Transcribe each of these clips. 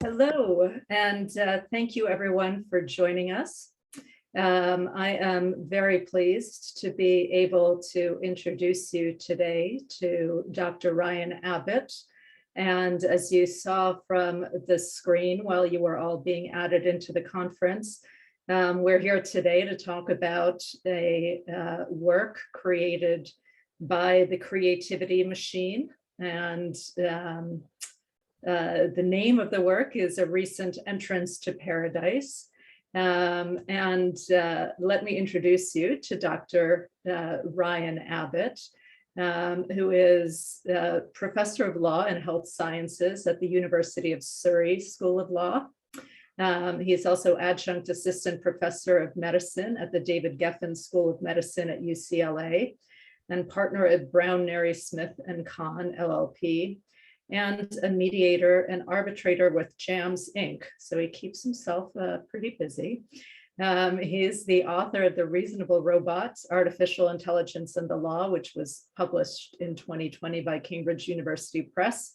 Hello, and thank you everyone for joining us. I am very pleased to be able to introduce you today to Dr. Ryan Abbott. And as you saw from the screen while you were all being added into the conference, we're here today to talk about a work created by the Creativity Machine. And the name of the work is A Recent Entrance to Paradise. Let me introduce you to Dr. Ryan Abbott, who is Professor of Law and Health Sciences at the University of Surrey School of Law. He is also Adjunct Assistant Professor of Medicine at the David Geffen School of Medicine at UCLA, and partner at Brown, Neri, Smith & Kahn, LLP, and a mediator and arbitrator with JAMS Inc. So he keeps himself pretty busy. He's the author of The Reasonable Robots, Artificial Intelligence and the Law, which was published in 2020 by Cambridge University Press.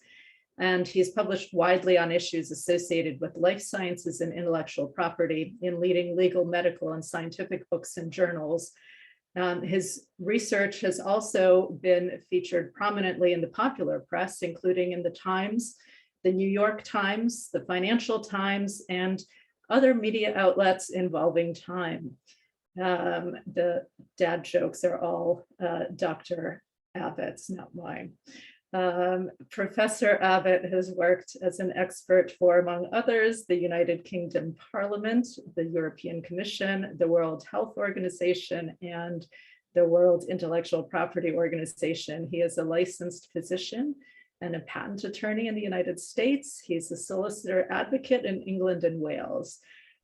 And he's published widely on issues associated with life sciences and intellectual property in leading legal, medical, and scientific books and journals. His research has also been featured prominently in the popular press, including in the Times, the New York Times, the Financial Times, and other media outlets involving time. The dad jokes are all Dr. Abbott's, not mine. Professor Abbott has worked as an expert for, among others, the United Kingdom Parliament, the European Commission, the World Health Organization, and the World Intellectual Property Organization. He is a licensed physician and a patent attorney in the United States. He's a solicitor advocate in England and Wales.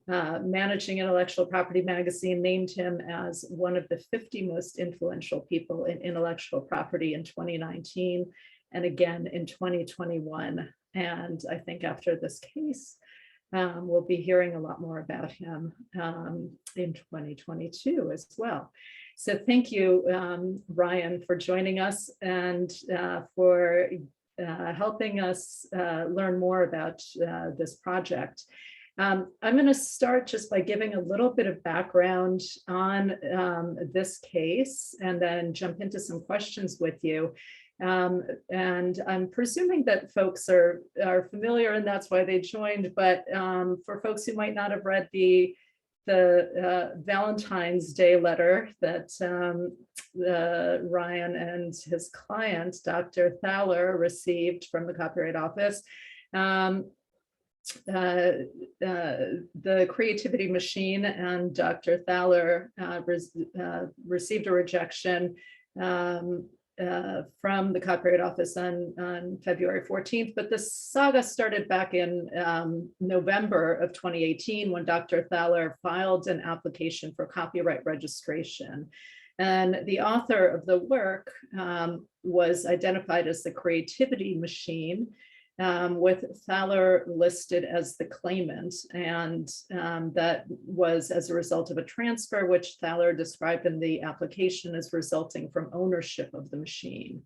Managing Intellectual Property magazine named him as one of the 50 most influential people in intellectual property in 2019. And again in 2021. And I think after this case, we'll be hearing a lot more about him in 2022 as well. So thank you, Ryan, for joining us and for helping us learn more about this project. I'm going to start just by giving a little bit of background on this case and then jump into some questions with you. And I'm presuming that folks are familiar and that's why they joined, but for folks who might not have read the Valentine's Day letter that Ryan and his client, Dr. Thaler, received from the Copyright Office, the Creativity Machine and Dr. Thaler received a rejection from the Copyright Office on February 14th, but the saga started back in November of 2018 when Dr. Thaler filed an application for copyright registration. And the author of the work was identified as the Creativity Machine, with Thaler listed as the claimant, and that was as a result of a transfer, which Thaler described in the application as resulting from ownership of the machine.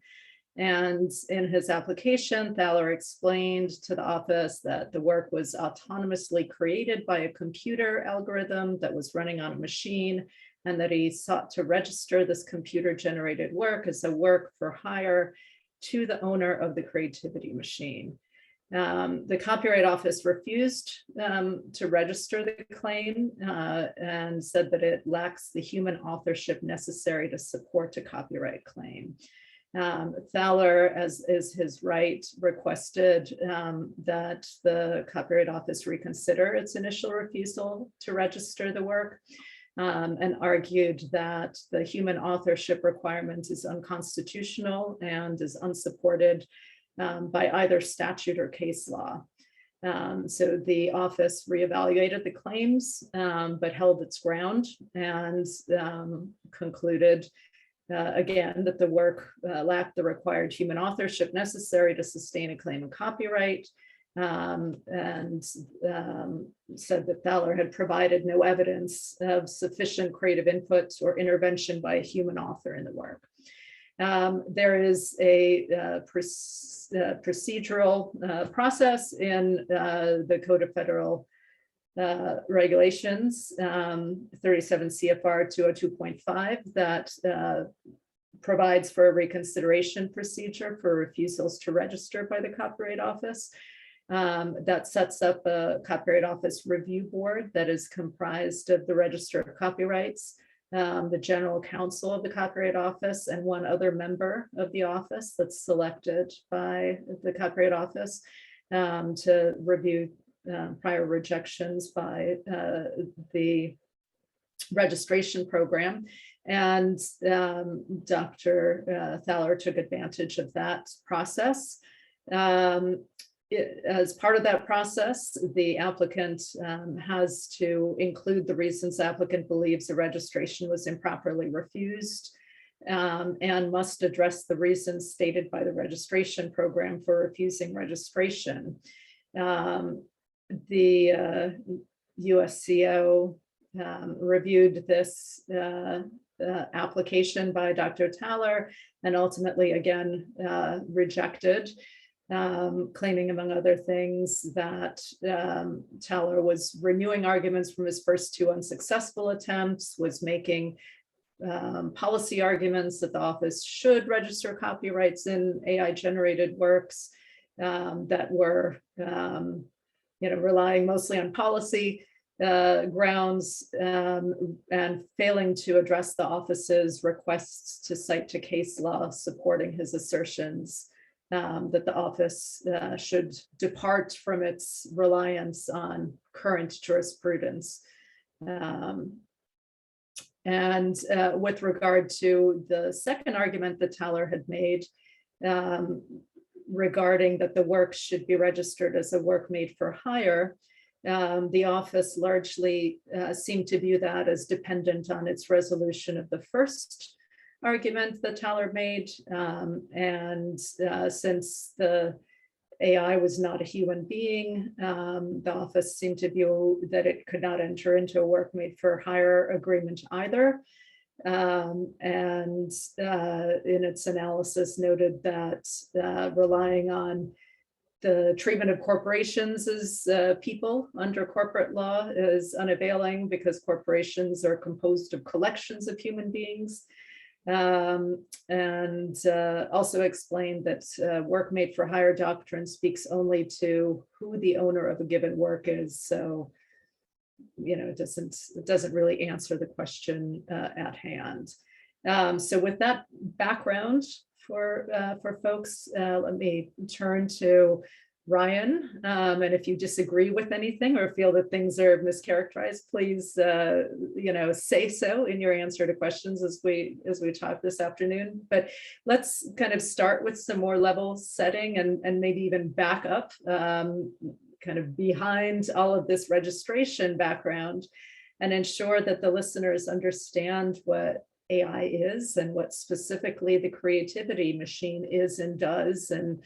And in his application, Thaler explained to the office that the work was autonomously created by a computer algorithm that was running on a machine, and that he sought to register this computer-generated work as a work for hire to the owner of the Creativity Machine. The Copyright Office refused to register the claim and said that it lacks the human authorship necessary to support a copyright claim. Thaler, as is his right, requested that the Copyright Office reconsider its initial refusal to register the work, and argued that the human authorship requirement is unconstitutional and is unsupported by either statute or case law. So the office reevaluated the claims, but held its ground and concluded again that the work lacked the required human authorship necessary to sustain a claim of copyright, and said that Thaler had provided no evidence of sufficient creative input or intervention by a human author in the work. There is a procedural process in the Code of Federal Regulations, 37 CFR 202.5, that provides for a reconsideration procedure for refusals to register by the Copyright Office. That sets up a Copyright Office review board that is comprised of the Register of Copyrights, the General Counsel of the Copyright Office, and one other member of the office that's selected by the Copyright Office to review prior rejections by the registration program. And Dr. Thaler took advantage of that process. As part of that process, the applicant has to include the reasons the applicant believes the registration was improperly refused, and must address the reasons stated by the registration program for refusing registration. The USCO reviewed this application by Dr. Thaler and ultimately again rejected, claiming among other things that Thaler was renewing arguments from his first two unsuccessful attempts, was making policy arguments that the office should register copyrights in AI generated works that were relying mostly on policy grounds, and failing to address the office's requests to cite to case law supporting his assertions that the office should depart from its reliance on current jurisprudence. And with regard to the second argument that Thaler had made, regarding that the work should be registered as a work made for hire, the office largely seemed to view that as dependent on its resolution of the first argument that Thaler made. Since the AI was not a human being, the office seemed to view that it could not enter into a work made for hire agreement either. In its analysis noted that relying on the treatment of corporations as people under corporate law is unavailing because corporations are composed of collections of human beings. Also explained that work made for hire doctrine speaks only to who the owner of a given work is. So, it doesn't really answer the question at hand. So with that background for folks, let me turn to Ryan. And if you disagree with anything or feel that things are mischaracterized, please, say so in your answer to questions as we talk this afternoon. But let's kind of start with some more level setting and maybe even back up kind of behind all of this registration background and ensure that the listeners understand what AI is and what specifically the creativity machine is and does. And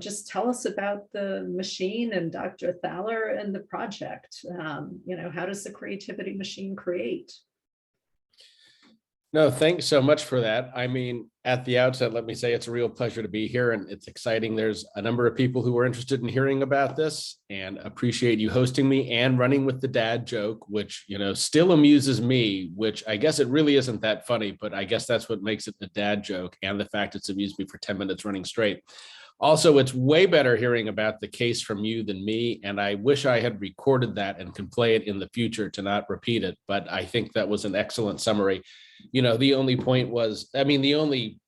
just tell us about the machine and Dr. Thaler and the project. How does the creativity machine create? No, thanks so much for that. I mean, at the outset, let me say it's a real pleasure to be here and it's exciting. There's a number of people who are interested in hearing about this and appreciate you hosting me and running with the dad joke, which, still amuses me, which I guess it really isn't that funny, but I guess that's what makes it the dad joke and the fact it's amused me for 10 minutes running straight. Also, it's way better hearing about the case from you than me, and I wish I had recorded that and can play it in the future to not repeat it, but I think that was an excellent summary. The only point was, the only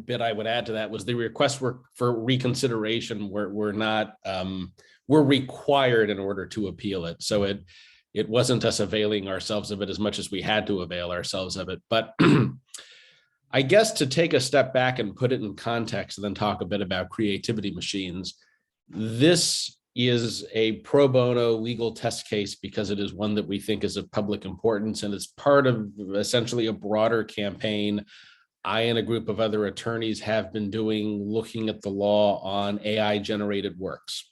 bit I would add to that was the requests for reconsideration were required in order to appeal it. So it wasn't us availing ourselves of it as much as we had to avail ourselves of it. But I guess to take a step back and put it in context and then talk a bit about creativity machines, this is a pro bono legal test case because it is one that we think is of public importance and it's part of essentially a broader campaign I and a group of other attorneys have been doing looking at the law on AI generated works.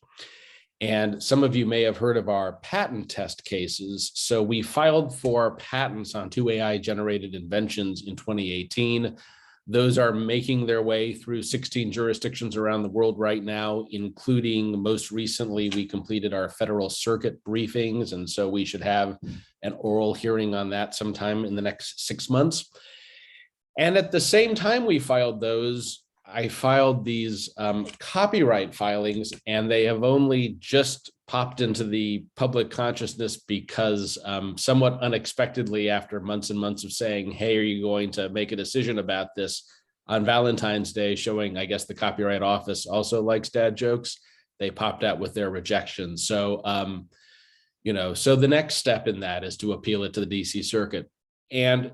And some of you may have heard of our patent test cases. So we filed for patents on 2 AI generated inventions in 2018. Those are making their way through 16 jurisdictions around the world right now, including most recently, we completed our federal circuit briefings. And so we should have an oral hearing on that sometime in the next 6 months. And at the same time we filed those, I filed these copyright filings, and they have only just popped into the public consciousness because somewhat unexpectedly, after months and months of saying, hey, are you going to make a decision about this, on Valentine's Day, showing, I guess, the Copyright Office also likes dad jokes, they popped out with their rejection. So, so the next step in that is to appeal it to the DC Circuit. And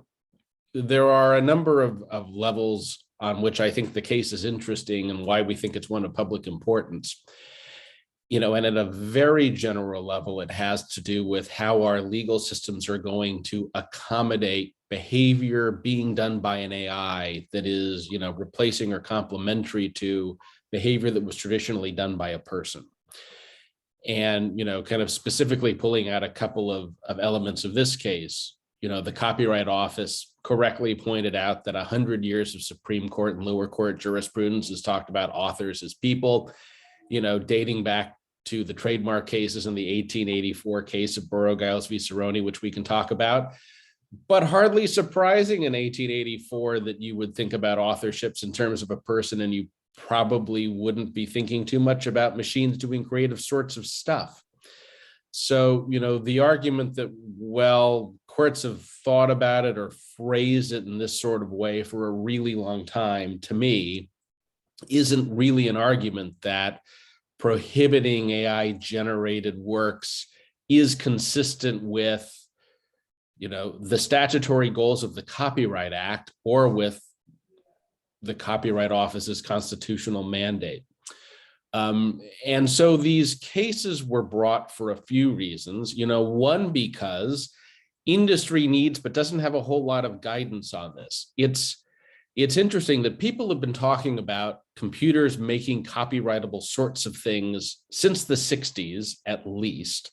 there are a number of levels on which I think the case is interesting and why we think it's one of public importance. And at a very general level, it has to do with how our legal systems are going to accommodate behavior being done by an AI that is, replacing or complementary to behavior that was traditionally done by a person. And, kind of specifically pulling out a couple of elements of this case, the Copyright Office correctly pointed out that 100 years of Supreme Court and lower court jurisprudence has talked about authors as people, dating back to the trademark cases in the 1884 case of Borough-Giles v. Cerrone, which we can talk about. But hardly surprising in 1884 that you would think about authorships in terms of a person, and you probably wouldn't be thinking too much about machines doing creative sorts of stuff. So, the argument that, well, courts have thought about it or phrased it in this sort of way for a really long time, to me, isn't really an argument that prohibiting AI-generated works is consistent with, the statutory goals of the Copyright Act or with the Copyright Office's constitutional mandate. And so these cases were brought for a few reasons. One, because industry needs, but doesn't have a whole lot of guidance on this. It's interesting that people have been talking about computers making copyrightable sorts of things since the 60s, at least,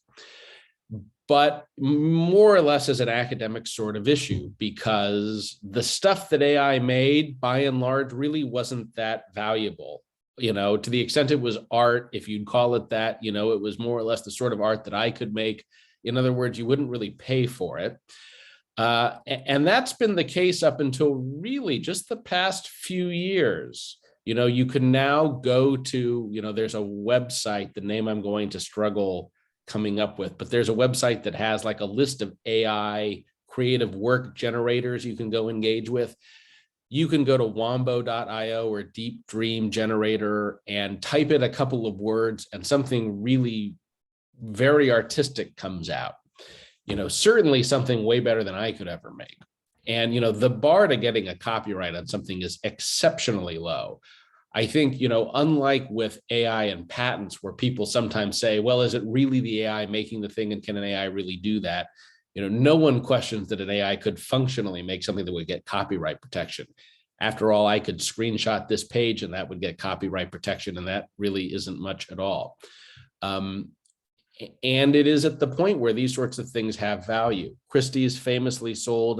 but more or less as an academic sort of issue, because the stuff that AI made, by and large, really wasn't that valuable. To the extent it was art, if you'd call it that, it was more or less the sort of art that I could make. In other words, you wouldn't really pay for it. And that's been the case up until really just the past few years. You can now go to, there's a website, the name I'm going to struggle coming up with, but there's a website that has like a list of AI creative work generators you can go engage with. You can go to wombo.io or Deep Dream Generator and type in a couple of words and something really very artistic comes out. Certainly something way better than I could ever make. And, the bar to getting a copyright on something is exceptionally low. I think, unlike with AI and patents, where people sometimes say, well, is it really the AI making the thing, and can an AI really do that? No one questions that an AI could functionally make something that would get copyright protection. After all, I could screenshot this page and that would get copyright protection, and that really isn't much at all. And it is at the point where these sorts of things have value. Christie's famously sold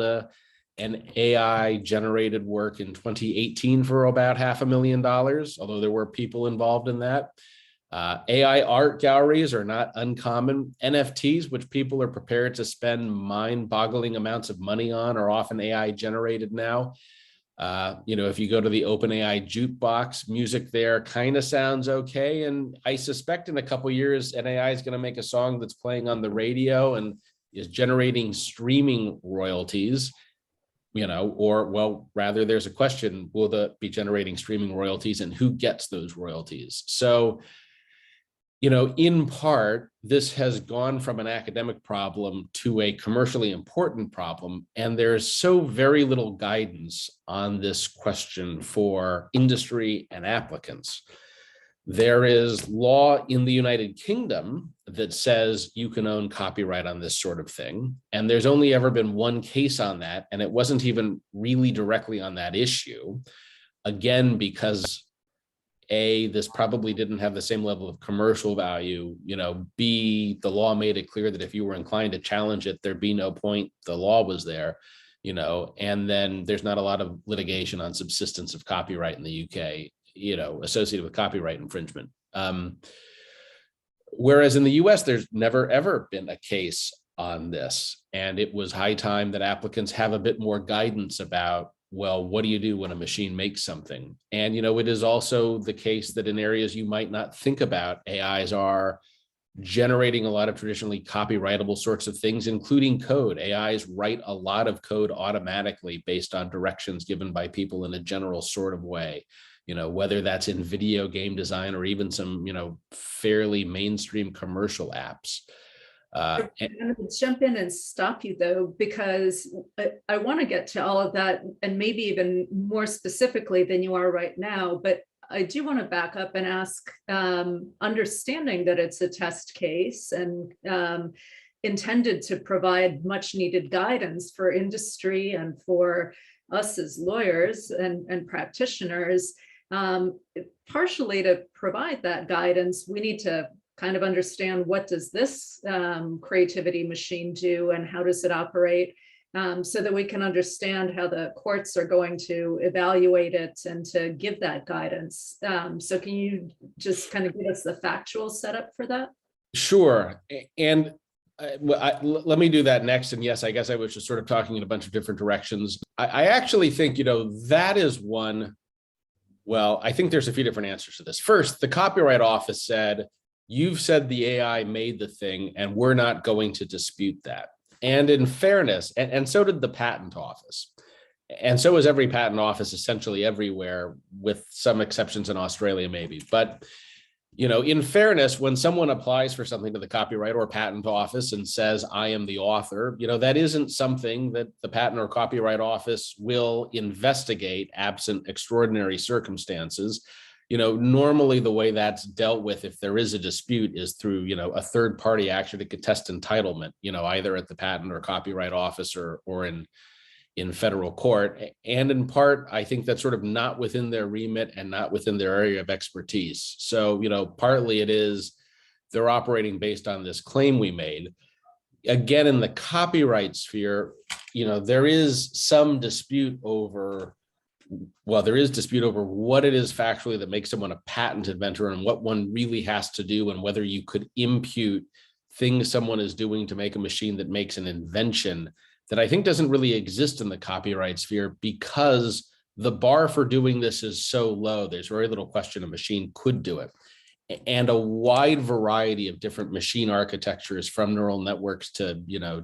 an AI-generated work in 2018 for about $500,000, although there were people involved in that. AI art galleries are not uncommon. NFTs, which people are prepared to spend mind-boggling amounts of money on, are often AI-generated now. If you go to the OpenAI jukebox, music there kind of sounds okay. And I suspect in a couple of years, an AI is going to make a song that's playing on the radio and is generating streaming royalties, rather there's a question, will that be generating streaming royalties and who gets those royalties? So, in part, this has gone from an academic problem to a commercially important problem, and there's so very little guidance on this question for industry and applicants. There is law in the United Kingdom that says you can own copyright on this sort of thing, and there's only ever been one case on that, and it wasn't even really directly on that issue, again, because A, this probably didn't have the same level of commercial value, B, the law made it clear that if you were inclined to challenge it, there'd be no point. The law was there. and then there's not a lot of litigation on subsistence of copyright in the UK, associated with copyright infringement. Whereas in the US, there's never, ever been a case on this. And it was high time that applicants have a bit more guidance about, well, what do you do when a machine makes something? And, it is also the case that in areas you might not think about, AIs are generating a lot of traditionally copyrightable sorts of things, including code. AIs write a lot of code automatically based on directions given by people in a general sort of way. Whether that's in video game design or even some, fairly mainstream commercial apps. I'm going to jump in and stop you though, because I want to get to all of that and maybe even more specifically than you are right now. But I do want to back up and ask, understanding that it's a test case and intended to provide much needed guidance for industry and for us as lawyers and practitioners. Partially to provide that guidance, we need to kind of understand, what does this creativity machine do and how does it operate, so that we can understand how the courts are going to evaluate it and to give that guidance. So can you just kind of give us the factual setup for that? Sure. And let me do that next. And yes, I guess I was just sort of talking in a bunch of different directions. I actually think, that is one. Well, I think there's a few different answers to this. First, the Copyright Office said, you've said the AI made the thing, and we're not going to dispute that. And in fairness, and so did the Patent Office. And so is every patent office essentially everywhere, with some exceptions in Australia, maybe. But, in fairness, when someone applies for something to the Copyright or Patent Office and says, I am the author, that isn't something that the Patent or Copyright Office will investigate absent extraordinary circumstances. Normally the way that's dealt with, if there is a dispute, is through, a third party action to contest entitlement, either at the Patent or Copyright Office or in federal court. And in part, I think that's sort of not within their remit and not within their area of expertise. So, partly it is they're operating based on this claim we made. Again, in the copyright sphere, there is some dispute over, what it is factually that makes someone a patent inventor and what one really has to do, and whether you could impute things someone is doing to make a machine that makes an invention that I think doesn't really exist in the copyright sphere, because the bar for doing this is so low. There's very little question a machine could do it. And a wide variety of different machine architectures, from neural networks to,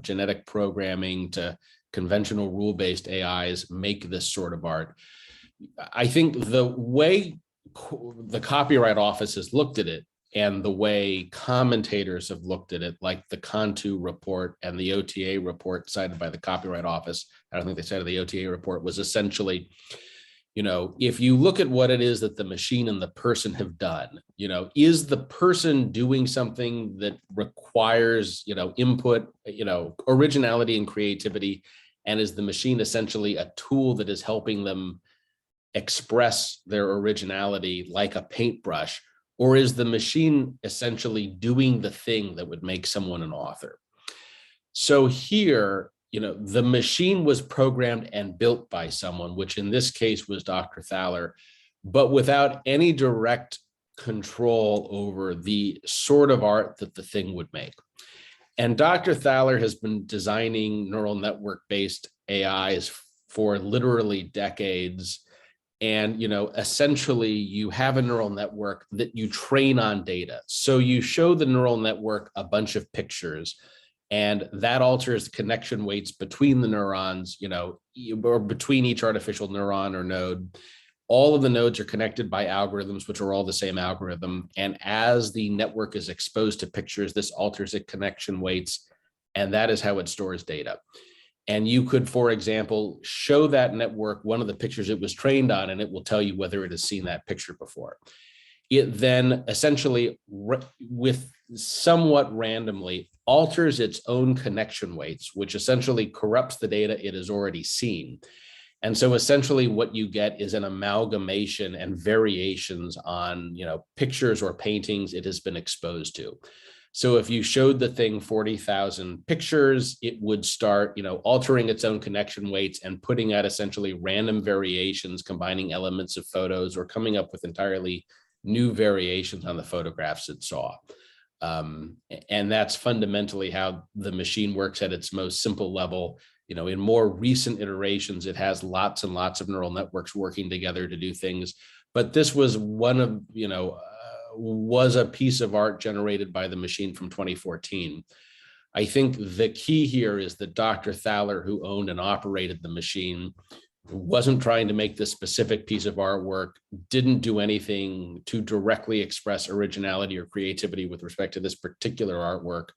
genetic programming to conventional rule-based AIs, make this sort of art. I think the way the Copyright Office has looked at it, and the way commentators have looked at it, like the Cantu report and the OTA report cited by the Copyright Office, I don't think they cited the OTA report, was essentially, if you look at what it is that the machine and the person have done, is the person doing something that requires, input, originality and creativity, and is the machine essentially a tool that is helping them express their originality like a paintbrush? Or is the machine essentially doing the thing that would make someone an author? So here, the machine was programmed and built by someone, which in this case was Dr. Thaler, but without any direct control over the sort of art that the thing would make. And Dr. Thaler has been designing neural network-based AIs for literally decades. And, essentially you have a neural network that you train on data. So you show the neural network a bunch of pictures, and that alters connection weights between the neurons, or between each artificial neuron or node. All of the nodes are connected by algorithms, which are all the same algorithm. And as the network is exposed to pictures, this alters its connection weights, and that is how it stores data. And you could, for example, show that network one of the pictures it was trained on, and it will tell you whether it has seen that picture before. It then essentially, with somewhat randomly, alters its own connection weights, which essentially corrupts the data it has already seen. And so essentially what you get is an amalgamation and variations on, pictures or paintings it has been exposed to. So if you showed the thing 40,000 pictures, it would start, altering its own connection weights and putting out essentially random variations, combining elements of photos or coming up with entirely new variations on the photographs it saw. And that's fundamentally how the machine works at its most simple level. In more recent iterations, it has lots and lots of neural networks working together to do things. But this was one of, was a piece of art generated by the machine from 2014. I think the key here is that Dr. Thaler, who owned and operated the machine, wasn't trying to make this specific piece of artwork, didn't do anything to directly express originality or creativity with respect to this particular artwork.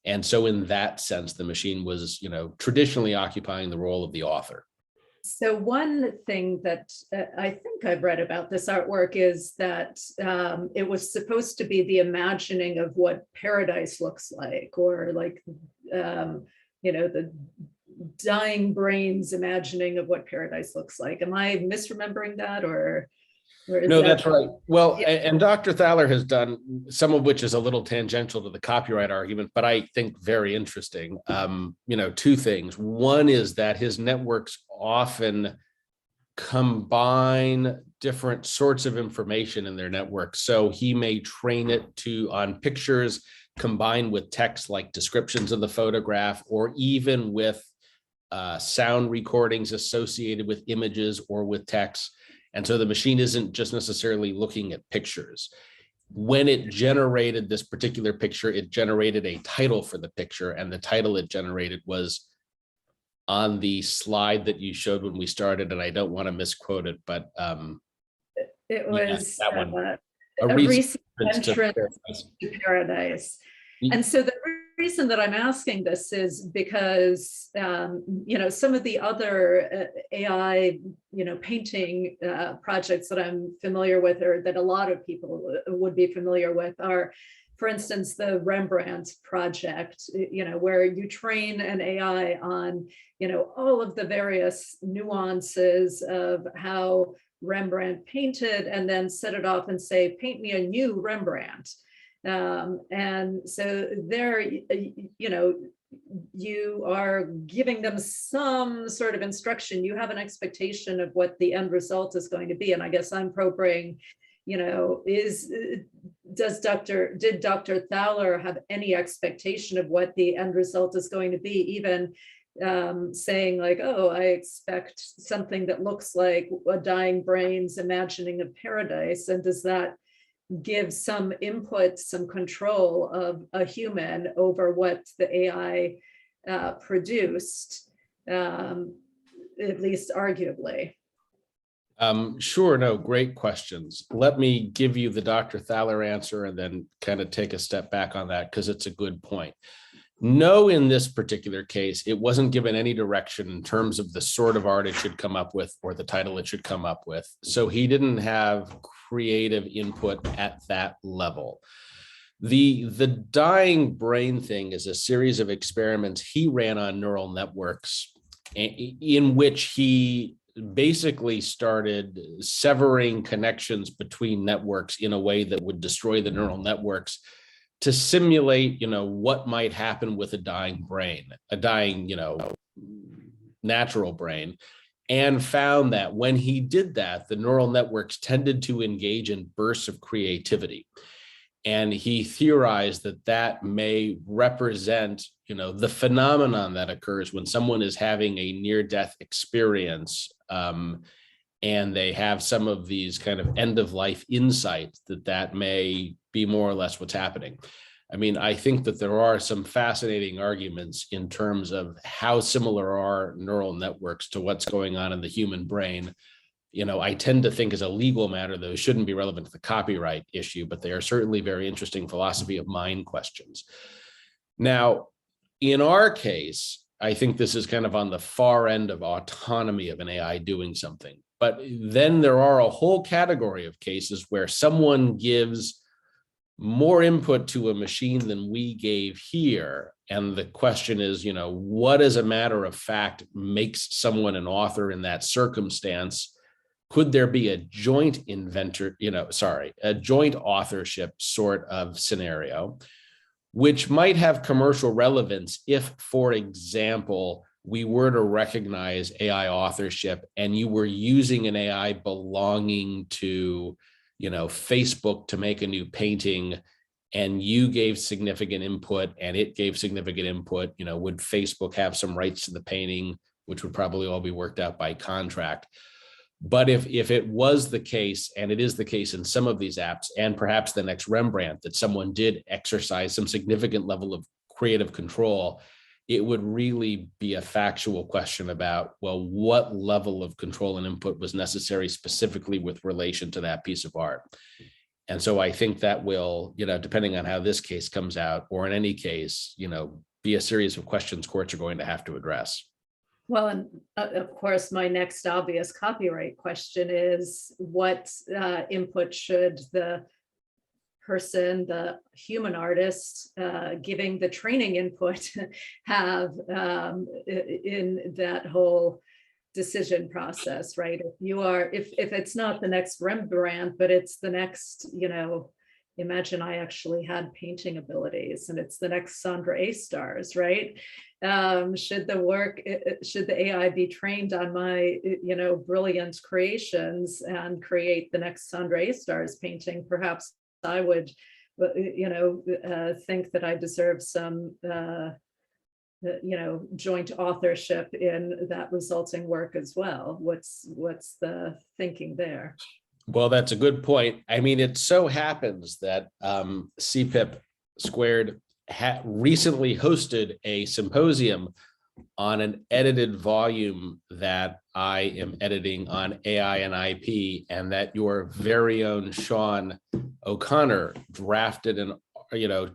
And so in that sense, the machine was, traditionally occupying the role of the author. So one thing that I think I've read about this artwork is that it was supposed to be the imagining of what paradise looks like, or like, the dying brain's imagining of what paradise looks like. Am I misremembering that, or no, that's right. Well, yeah. And Dr. Thaler has done some of which is a little tangential to the copyright argument, but I think very interesting. Two things. One is that his networks often combine different sorts of information in their network. So he may train it on pictures combined with text like descriptions of the photograph, or even with sound recordings associated with images or with text. And so the machine isn't just necessarily looking at pictures. When it generated this particular picture, it generated a title for the picture, and the title it generated was on the slide that you showed when we started, and I don't want to misquote it, but it was that one. A recent entrance to paradise. And so the reason that I'm asking this is because, some of the other AI, painting projects that I'm familiar with, or that a lot of people would be familiar with, are, for instance, the Rembrandt project, where you train an AI on, all of the various nuances of how Rembrandt painted, and then set it off and say, paint me a new Rembrandt. And so there, you are giving them some sort of instruction. You have an expectation of what the end result is going to be. And I guess I'm probing, did Dr. Thaler have any expectation of what the end result is going to be, even saying like, oh, I expect something that looks like a dying brain's imagining of paradise? And does that give some input, some control of a human over what the AI produced, at least arguably? Sure, no, great questions. Let me give you the Dr. Thaler answer and then kind of take a step back on that, because it's a good point. No, in this particular case, it wasn't given any direction in terms of the sort of art it should come up with or the title it should come up with. So he didn't have creative input at that level. The dying brain thing is a series of experiments he ran on neural networks, in which he basically started severing connections between networks in a way that would destroy the neural networks, to simulate, what might happen with a dying brain, a dying, natural brain, and found that when he did that, the neural networks tended to engage in bursts of creativity. And he theorized that that may represent, the phenomenon that occurs when someone is having a near-death experience, and they have some of these kind of end-of-life insights, that may be more or less what's happening. I mean, I think that there are some fascinating arguments in terms of how similar are neural networks to what's going on in the human brain. I tend to think as a legal matter, those shouldn't be relevant to the copyright issue, but they are certainly very interesting philosophy of mind questions. Now, in our case, I think this is kind of on the far end of autonomy of an AI doing something. But then there are a whole category of cases where someone gives more input to a machine than we gave here. And the question is, what as a matter of fact makes someone an author in that circumstance? Could there be a joint a joint authorship sort of scenario, which might have commercial relevance if, for example, we were to recognize AI authorship and you were using an AI belonging to, Facebook to make a new painting, and you gave significant input and it gave significant input, would Facebook have some rights to the painting, which would probably all be worked out by contract. But if it was the case, and it is the case in some of these apps, and perhaps the next Rembrandt, that someone did exercise some significant level of creative control, it would really be a factual question about, well, what level of control and input was necessary specifically with relation to that piece of art. And so I think that will, depending on how this case comes out, or in any case, be a series of questions courts are going to have to address. Well, and of course, my next obvious copyright question is what input should the person, the human artist giving the training input have in that whole decision process, right? If it's not the next Rembrandt, but it's the next, imagine I actually had painting abilities and it's the next Sandra A stars, right? Should the AI be trained on my, brilliant creations and create the next Sandra A stars painting? Perhaps I would, think that I deserve some, joint authorship in that resulting work as well. What's the thinking there? Well, that's a good point. I mean, it so happens that CPIP Squared recently hosted a symposium on an edited volume that I am editing on AI and IP, and that your very own Sean O'Connor drafted and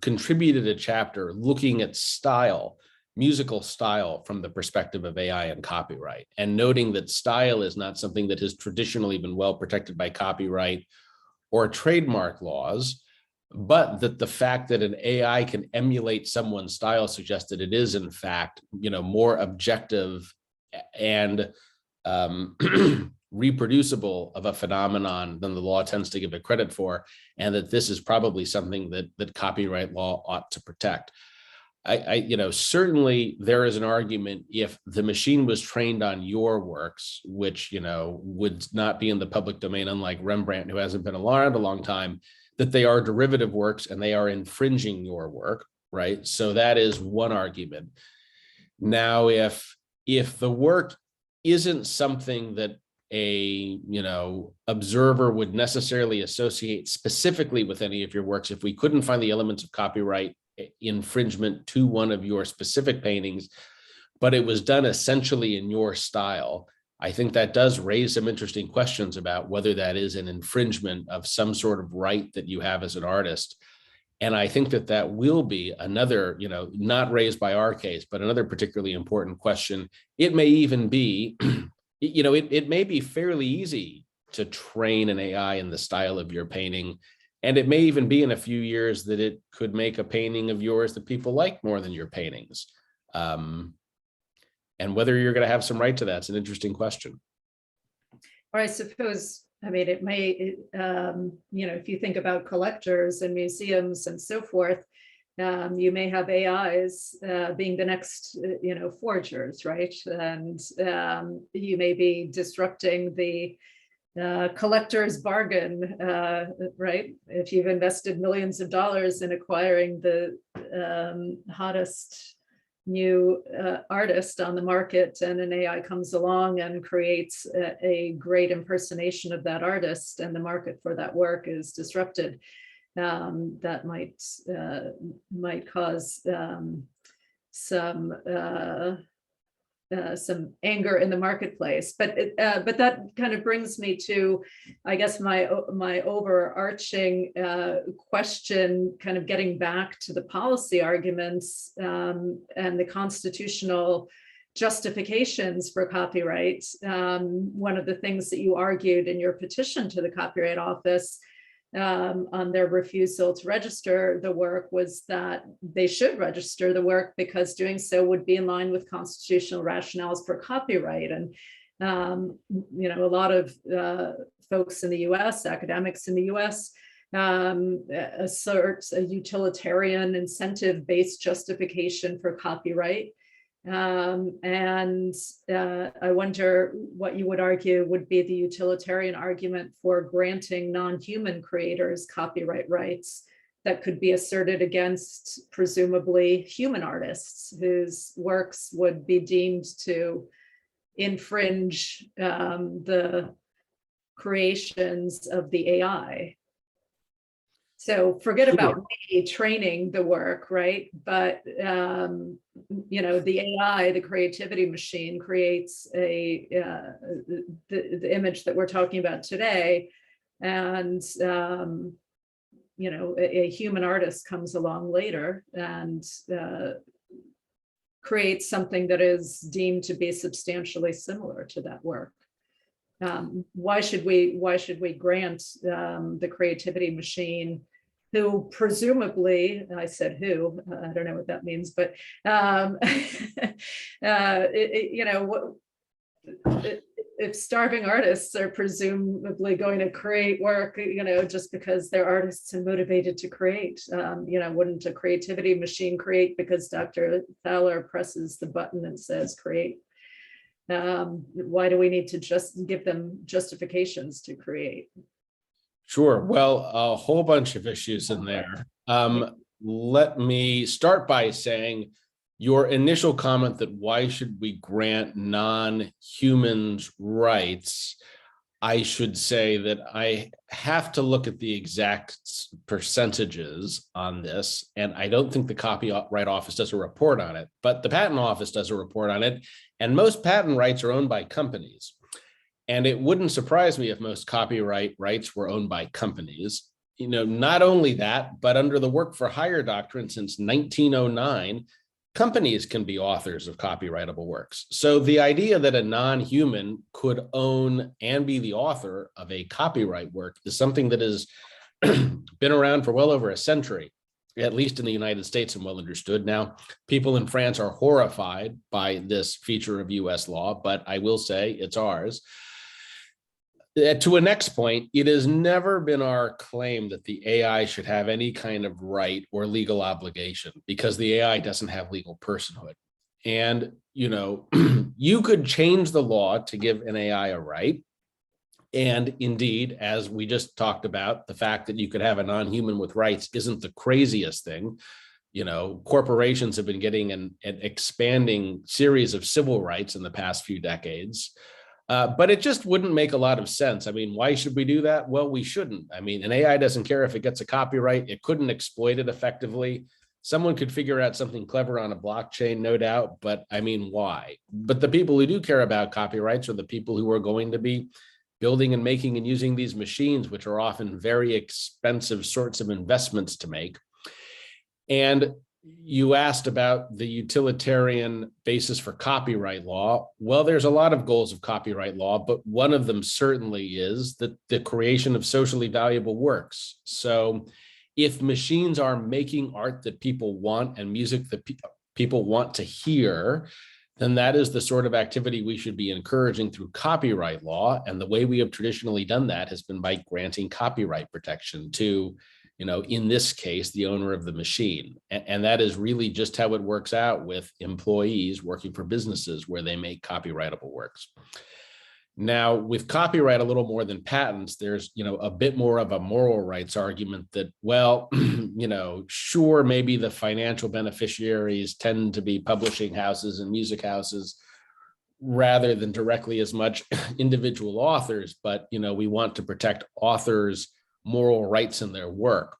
contributed a chapter looking at style, musical style, from the perspective of AI and copyright, and noting that style is not something that has traditionally been well protected by copyright or trademark laws, but that the fact that an AI can emulate someone's style suggests that it is, in fact, more objective and reproducible of a phenomenon than the law tends to give it credit for, and that this is probably something that copyright law ought to protect. I certainly there is an argument if the machine was trained on your works, which, would not be in the public domain, unlike Rembrandt, who hasn't been around a long time, that they are derivative works and they are infringing your work, right? So that is one argument. Now, if the work isn't something that a observer would necessarily associate specifically with any of your works, if we couldn't find the elements of copyright infringement to one of your specific paintings, but it was done essentially in your style, I think that does raise some interesting questions about whether that is an infringement of some sort of right that you have as an artist. And I think that will be another, not raised by our case, but another particularly important question. It may even be, it may be fairly easy to train an AI in the style of your painting. And it may even be in a few years that it could make a painting of yours that people like more than your paintings. And whether you're going to have some right to that's an interesting question. Or I suppose, it may, if you think about collectors and museums and so forth, you may have AIs being the next, forgers, right? And you may be disrupting the collector's bargain, right? If you've invested millions of dollars in acquiring the hottest new artist on the market, and an AI comes along and creates a great impersonation of that artist, and the market for that work is disrupted, that might cause some anger in the marketplace, but that kind of brings me to, I guess, my overarching question, kind of getting back to the policy arguments and the constitutional justifications for copyright. One of the things that you argued in your petition to the Copyright Office on their refusal to register the work was that they should register the work because doing so would be in line with constitutional rationales for copyright. And a lot of folks in the US, academics in the US, asserts a utilitarian incentive-based justification for copyright. And I wonder what you would argue would be the utilitarian argument for granting non-human creators copyright rights that could be asserted against presumably human artists whose works would be deemed to infringe the creations of the AI. So forget about me training the work, right? But the AI, the creativity machine, creates the image that we're talking about today, and a human artist comes along later and creates something that is deemed to be substantially similar to that work. Why should we grant the creativity machine, who presumably, I said who, I don't know what that means, but if starving artists are presumably going to create work, just because they're artists and motivated to create, wouldn't a creativity machine create because Dr. Thaler presses the button and says create? Why do we need to just give them justifications to create? Sure. Well, a whole bunch of issues in there. Let me start by saying your initial comment that why should we grant non-humans rights? I should say that I have to look at the exact percentages on this, and I don't think the Copyright Office does a report on it, but the Patent Office does a report on it, and most patent rights are owned by companies. And it wouldn't surprise me if most copyright rights were owned by companies. Not only that, but under the work for hire doctrine since 1909, companies can be authors of copyrightable works. So the idea that a non-human could own and be the author of a copyright work is something that has been around for well over a century, at least in the United States, and well understood. Now, people in France are horrified by this feature of US law, but I will say it's ours. To a next point, it has never been our claim that the AI should have any kind of right or legal obligation, because the AI doesn't have legal personhood. And, you could change the law to give an AI a right. And indeed, as we just talked about, the fact that you could have a non-human with rights isn't the craziest thing. Corporations have been getting an expanding series of civil rights in the past few decades. But it just wouldn't make a lot of sense. I mean, why should we do that? Well, we shouldn't. I mean, an AI doesn't care if it gets a copyright. It couldn't exploit it effectively. Someone could figure out something clever on a blockchain, no doubt, but I mean, why? But the people who do care about copyrights are the people who are going to be building and making and using these machines, which are often very expensive sorts of investments to make. And you asked about the utilitarian basis for copyright law. Well, there's a lot of goals of copyright law, but one of them certainly is that the creation of socially valuable works. So if machines are making art that people want and music that people want to hear, then that is the sort of activity we should be encouraging through copyright law. And the way we have traditionally done that has been by granting copyright protection to, in this case, the owner of the machine. And that is really just how it works out with employees working for businesses where they make copyrightable works. Now, with copyright, a little more than patents, there's, a bit more of a moral rights argument that, well, sure, maybe the financial beneficiaries tend to be publishing houses and music houses rather than directly as much individual authors, but, we want to protect authors' moral rights in their work.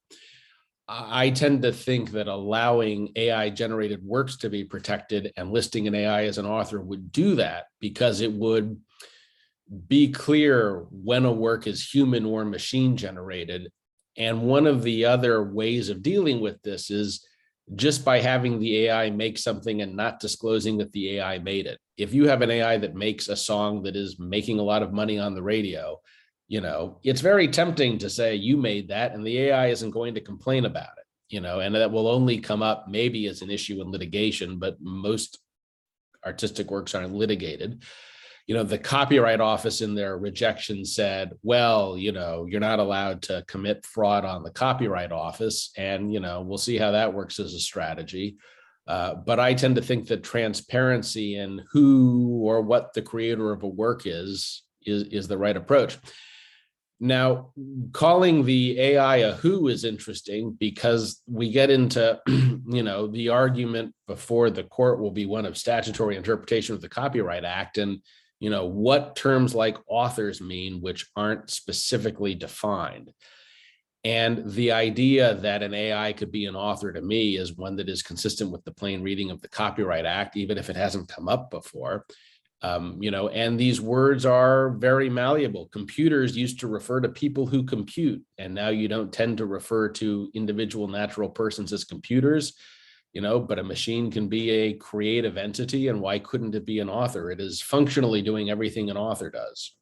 I tend to think that allowing AI-generated works to be protected and listing an AI as an author would do that, because it would be clear when a work is human or machine generated. And one of the other ways of dealing with this is just by having the AI make something and not disclosing that the AI made it. If you have an AI that makes a song that is making a lot of money on the radio, it's very tempting to say you made that and the AI isn't going to complain about it, and that will only come up maybe as an issue in litigation, but most artistic works aren't litigated. The Copyright Office in their rejection said, well, you're not allowed to commit fraud on the Copyright Office. And, we'll see how that works as a strategy. But I tend to think that transparency in who or what the creator of a work is the right approach. Now, calling the AI a who is interesting because we get into, the argument before the court will be one of statutory interpretation of the Copyright Act and, what terms like authors mean, which aren't specifically defined. And the idea that an AI could be an author to me is one that is consistent with the plain reading of the Copyright Act, even if it hasn't come up before. And these words are very malleable. Computers used to refer to people who compute, and now you don't tend to refer to individual natural persons as computers, but a machine can be a creative entity, and why couldn't it be an author? It is functionally doing everything an author does.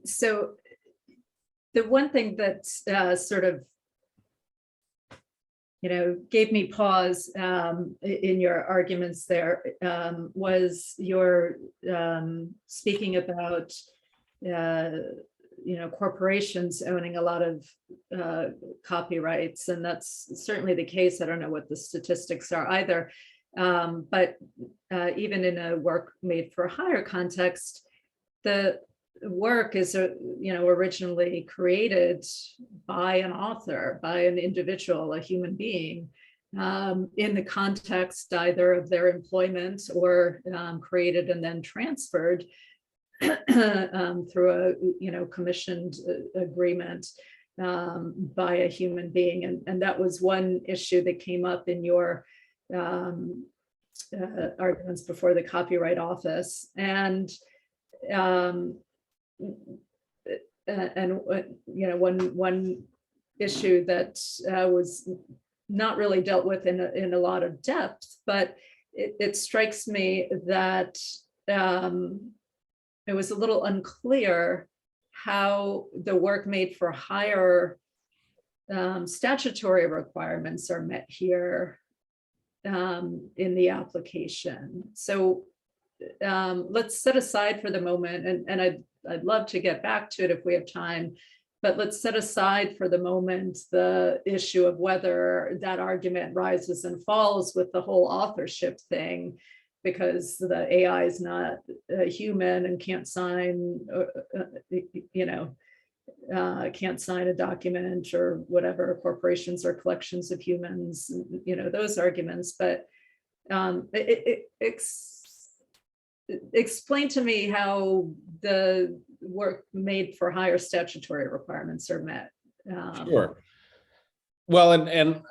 So the one thing that sort of gave me pause in your arguments there was your speaking about, corporations owning a lot of copyrights, and that's certainly the case. I don't know what the statistics are either, but even in a work made for hire context, the work is originally created by an author, by an individual, a human being, in the context either of their employment or created and then transferred through a commissioned agreement by a human being. And that was one issue that came up in your arguments before the Copyright Office. And one issue that was not really dealt with in a lot of depth, but it strikes me that it was a little unclear how the work made for hire statutory requirements are met here in the application. So let's set aside for the moment, and I'd love to get back to it if we have time, but let's set aside for the moment the issue of whether that argument rises and falls with the whole authorship thing, because the AI is not a human and can't sign, can't sign a document or whatever, corporations or collections of humans, those arguments. But explain to me how the work made for hire statutory requirements are met. Sure. Well, and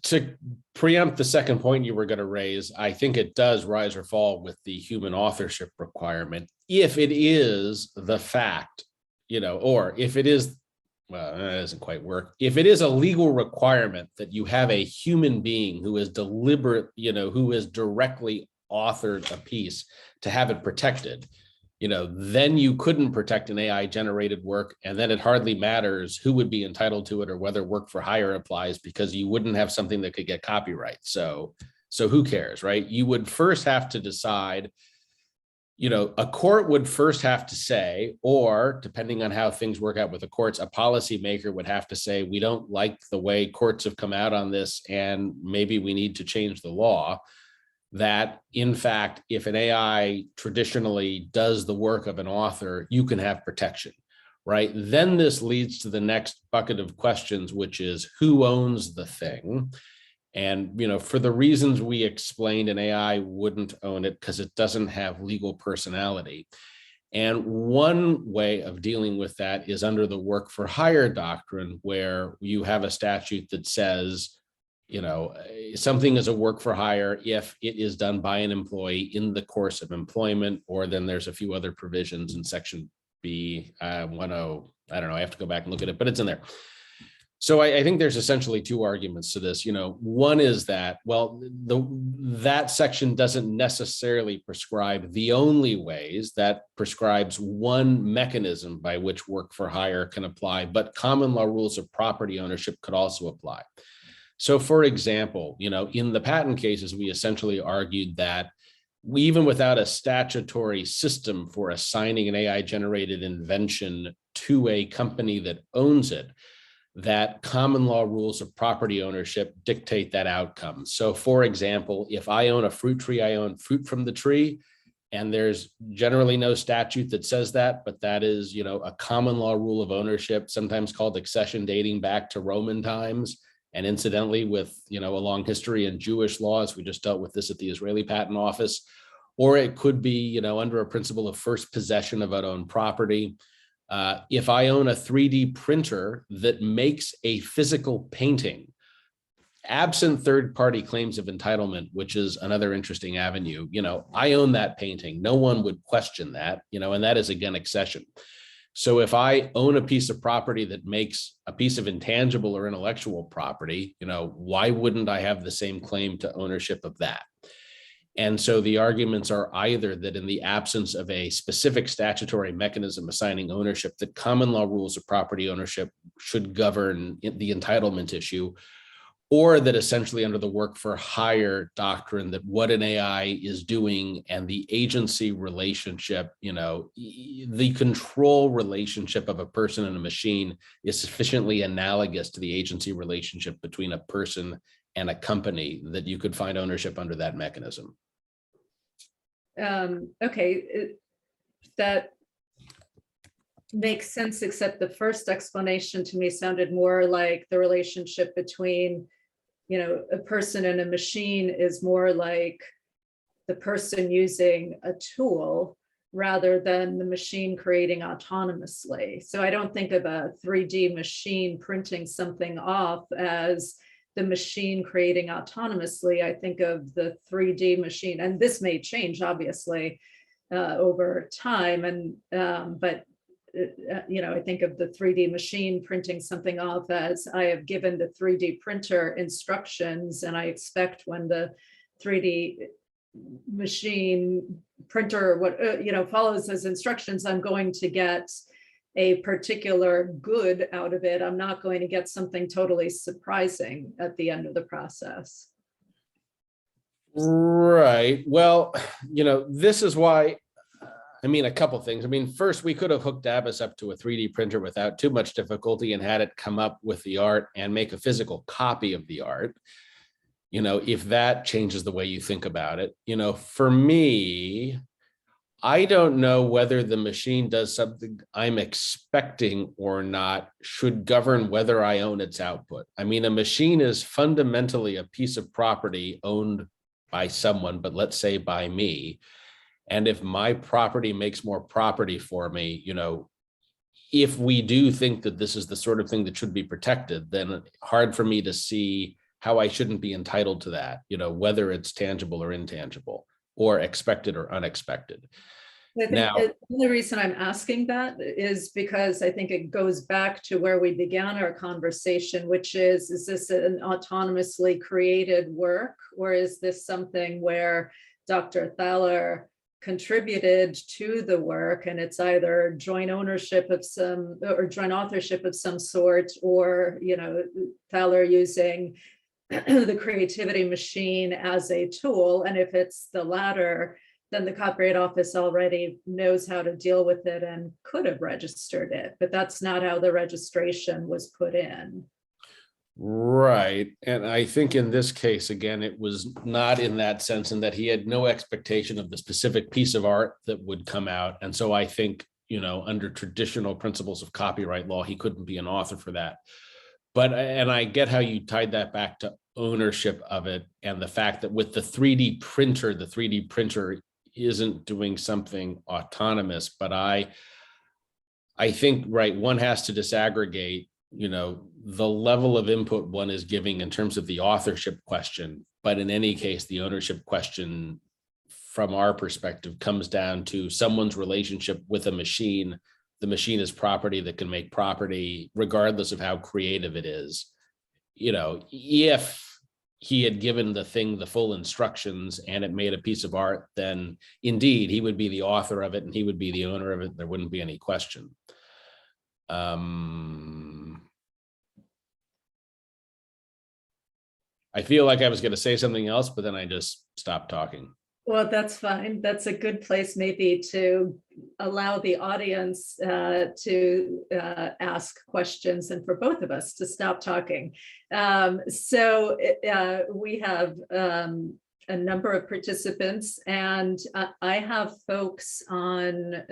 to preempt the second point you were going to raise, I think it does rise or fall with the human authorship requirement. If it is the fact, or if it is, well, that doesn't quite work. If it is a legal requirement that you have a human being who is deliberate, who is directly authored a piece to have it protected, then you couldn't protect an AI generated work. And then it hardly matters who would be entitled to it or whether work for hire applies, because you wouldn't have something that could get copyright. So who cares, right? You would first have to decide, a court would first have to say, or depending on how things work out with the courts, a policymaker would have to say, we don't like the way courts have come out on this, and maybe we need to change the law. That in fact, if an AI traditionally does the work of an author, you can have protection, right? Then this leads to the next bucket of questions, which is who owns the thing? And, for the reasons we explained, an AI wouldn't own it because it doesn't have legal personality. And one way of dealing with that is under the work for hire doctrine, where you have a statute that says, something is a work for hire if it is done by an employee in the course of employment, or then there's a few other provisions in section B, 10, I don't know, I have to go back and look at it, but it's in there. So I think there's essentially two arguments to this. One is that, well, that section doesn't necessarily prescribe the only ways, that prescribes one mechanism by which work for hire can apply, but common law rules of property ownership could also apply. So for example, in the patent cases, we essentially argued that even without a statutory system for assigning an AI generated invention to a company that owns it, that common law rules of property ownership dictate that outcome. So for example, if I own a fruit tree, I own fruit from the tree, and there's generally no statute that says that, but that is, a common law rule of ownership, sometimes called accession, dating back to Roman times. And incidentally, with, a long history in Jewish laws, we just dealt with this at the Israeli Patent Office, or it could be, under a principle of first possession of unowned property. If I own a 3D printer that makes a physical painting, absent third-party claims of entitlement, which is another interesting avenue, I own that painting. No one would question that, and that is again accession. So if I own a piece of property that makes a piece of intangible or intellectual property, why wouldn't I have the same claim to ownership of that? And so the arguments are either that in the absence of a specific statutory mechanism assigning ownership, that common law rules of property ownership should govern the entitlement issue, or that essentially under the work for hire doctrine, that what an AI is doing and the agency relationship, the control relationship of a person and a machine is sufficiently analogous to the agency relationship between a person and a company that you could find ownership under that mechanism. Okay, that makes sense, except the first explanation to me sounded more like the relationship between, a person and a machine is more like the person using a tool rather than the machine creating autonomously. So I don't think of a 3D machine printing something off as the machine creating autonomously. I think of the 3D machine, and this may change obviously over time, and but I think of the 3D machine printing something off as I have given the 3D printer instructions, and I expect when the 3D machine printer follows those instructions, I'm going to get a particular good out of it. I'm not going to get something totally surprising at the end of the process. Right. Well, this is why, a couple of things. First, we could have hooked Abbott up to a 3D printer without too much difficulty and had it come up with the art and make a physical copy of the art. If that changes the way you think about it, for me, I don't know whether the machine does something I'm expecting or not should govern whether I own its output. A machine is fundamentally a piece of property owned by someone, but let's say by me. And if my property makes more property for me, if we do think that this is the sort of thing that should be protected, then it's hard for me to see how I shouldn't be entitled to that, whether it's tangible or intangible, or expected or unexpected. I think the only reason I'm asking that is because I think it goes back to where we began our conversation, which is this an autonomously created work, or is this something where Dr. Thaler contributed to the work and it's either joint ownership of some or joint authorship of some sort, or Thaler using the creativity machine as a tool? And if it's the latter, then the Copyright Office already knows how to deal with it and could have registered it, but that's not how the registration was put in. Right. And I think in this case, again, it was not in that sense, in that he had no expectation of the specific piece of art that would come out. And so I think, under traditional principles of copyright law, he couldn't be an author for that. But, and I get how you tied that back to ownership of it, and the fact that with the 3D printer isn't doing something autonomous. But I think, right, one has to disaggregate, the level of input one is giving in terms of the authorship question. But in any case, the ownership question from our perspective comes down to someone's relationship with a machine the machine is property that can make property, regardless of how creative it is. If he had given the thing the full instructions and it made a piece of art, then indeed he would be the author of it and he would be the owner of it. There wouldn't be any question. I feel like I was going to say something else, but then I just stopped talking. Well, that's fine. That's a good place maybe to allow the audience to ask questions and for both of us to stop talking. So we have a number of participants, and I have folks on,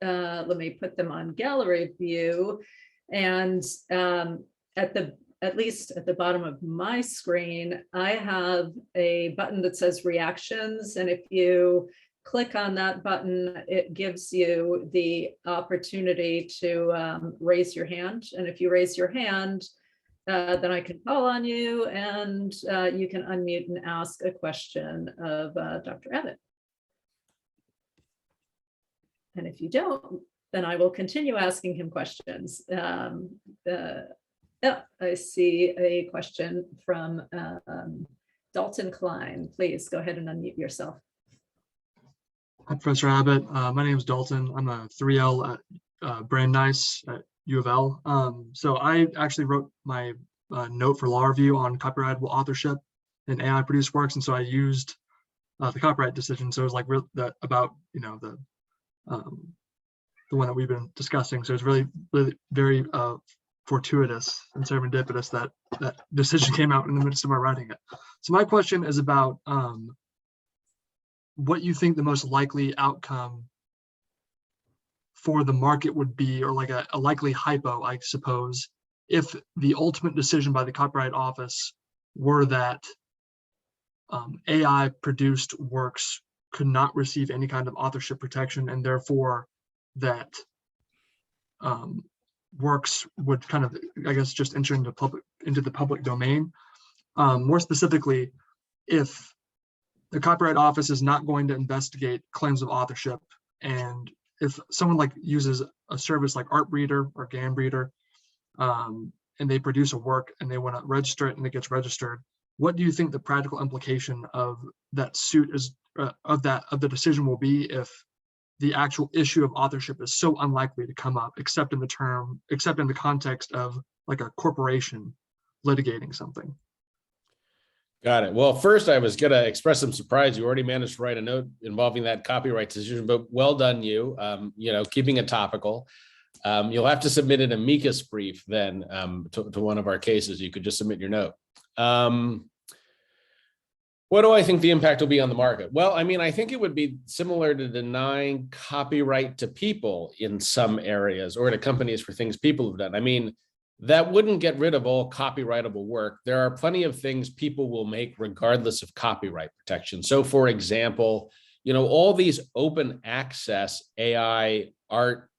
let me put them on gallery view, and at least at the bottom of my screen, I have a button that says reactions. And if you click on that button, it gives you the opportunity to raise your hand. And if you raise your hand, then I can call on you and you can unmute and ask a question of Dr. Abbott. And if you don't, then I will continue asking him questions. Oh, I see a question from Dalton Klein. Please go ahead and unmute yourself. Hi, Professor Abbott. My name is Dalton. I'm a 3L at Brandeis at U of L. So I actually wrote my note for law review on copyrightable authorship in AI produced works, and so I used the copyright decision. So it was like about the one that we've been discussing. So it's really very fortuitous and serendipitous that that decision came out in the midst of my writing it. So my question is about what you think the most likely outcome for the market would be, or like a likely hypo, I suppose, if the ultimate decision by the Copyright Office were that AI produced works could not receive any kind of authorship protection, and therefore that works would kind of, I guess, just enter into the public domain. More specifically, if the Copyright Office is not going to investigate claims of authorship, and if someone like uses a service like Artbreeder or Gambreeder, and they produce a work and they want to register it and it gets registered, what do you think the practical implication of that suit is, of the decision will be, if the actual issue of authorship is so unlikely to come up, except in the context of like a corporation litigating something? Got it. Well, first I was going to express some surprise. You already managed to write a note involving that copyright decision, but well done you. Keeping it topical. You'll have to submit an amicus brief then to one of our cases. You could just submit your note. What do I think the impact will be on the market? Well, I mean, I think it would be similar to denying copyright to people in some areas, or to companies for things people have done. I mean, that wouldn't get rid of all copyrightable work. There are plenty of things people will make regardless of copyright protection. So for example, all these open access AI art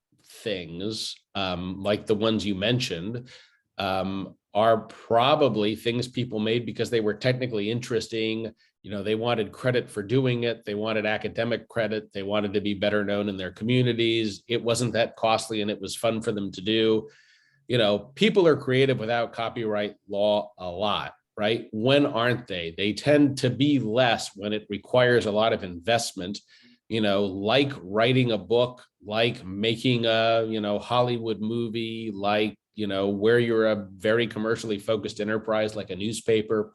things, like the ones you mentioned, are probably things people made because they were technically interesting. They wanted credit for doing it. They wanted academic credit. They wanted to be better known in their communities. It wasn't that costly and it was fun for them to do. People are creative without copyright law a lot, right? When aren't they? They tend to be less when it requires a lot of investment, like writing a book, like making a, Hollywood movie, like, where you're a very commercially focused enterprise like a newspaper.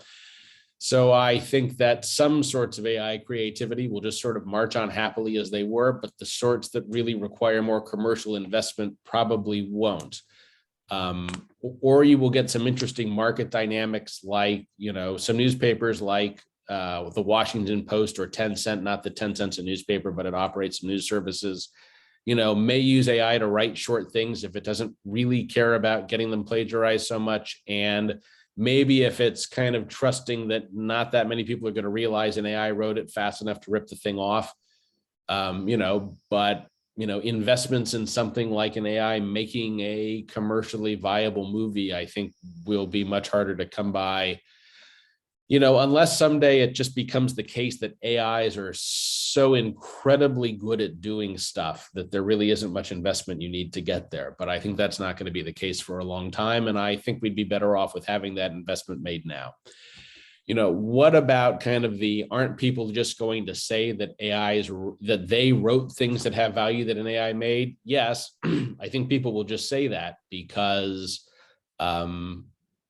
So I think that some sorts of AI creativity will just sort of march on happily as they were, but the sorts that really require more commercial investment probably won't. Or you will get some interesting market dynamics like, some newspapers like the Washington Post or 10 Cent, not that 10 Cent's a newspaper, but it operates some news services, may use AI to write short things if it doesn't really care about getting them plagiarized so much. And maybe if it's kind of trusting that not that many people are going to realize an AI wrote it fast enough to rip the thing off, but investments in something like an AI making a commercially viable movie, I think will be much harder to come by unless someday it just becomes the case that AIs are so incredibly good at doing stuff that there really isn't much investment you need to get there. But I think that's not going to be the case for a long time. And I think we'd be better off with having that investment made now. What about kind of aren't people just going to say that that they wrote things that have value that an AI made? Yes, I think people will just say that because